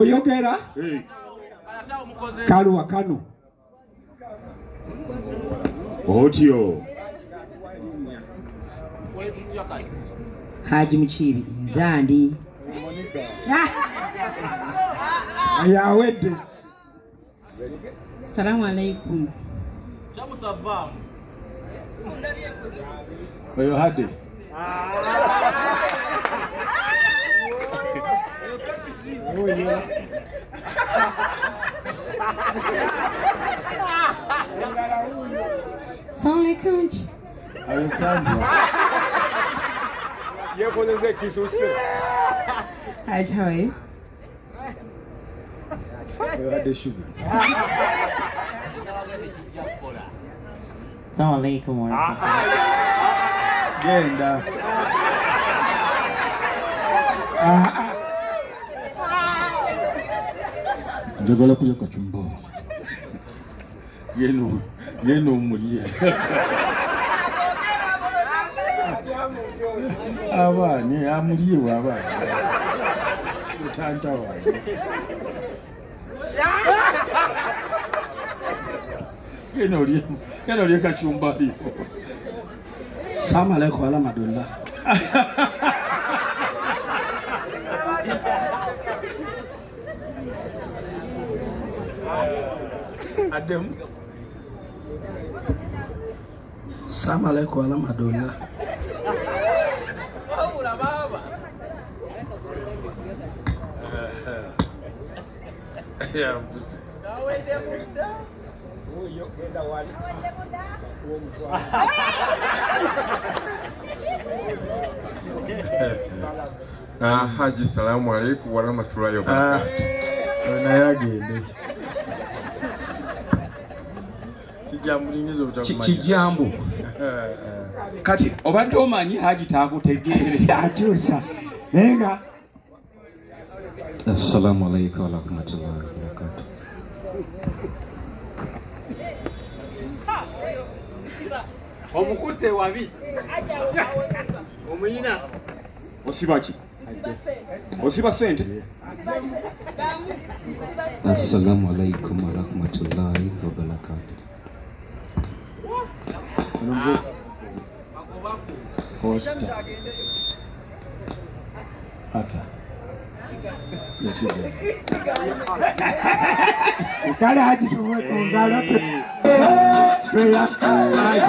Oyogera? Kaluwa kano. Otyo. Haji Mukiibi nzandi. Ayawedde. Salamu alaikum. Oyo hade. Salamu alaikum. Ayosanje. Yekozeze kisuse. Haji, how are you? Oyo hade shughuli. Salamu alaikum warahmatullahi. Genda. Njagala kulya kachumba. Yeno muliye. Abani amuliye abani. Utanta wange. Yeno liye kachumba lipo. Salamu alaikum warahmatullahi. Adam. Salamu alaikum warahmatullahi. Haji, salamu alaikum warahmatullahi wabarakatuh. Nayagende. Kijambo. Kati obadde omanyi Haji takutegeere. Akyusa. Nenga. Assalamu alaikum warahmatullahi wabarakatuh. Omukute wabi. Omuyina. Osibaki. Osiba sente. Assalamu alaikum warahmatullahi wabarakatuh. Costa. Aka. Ukale Haji tuwe kongala. Haji.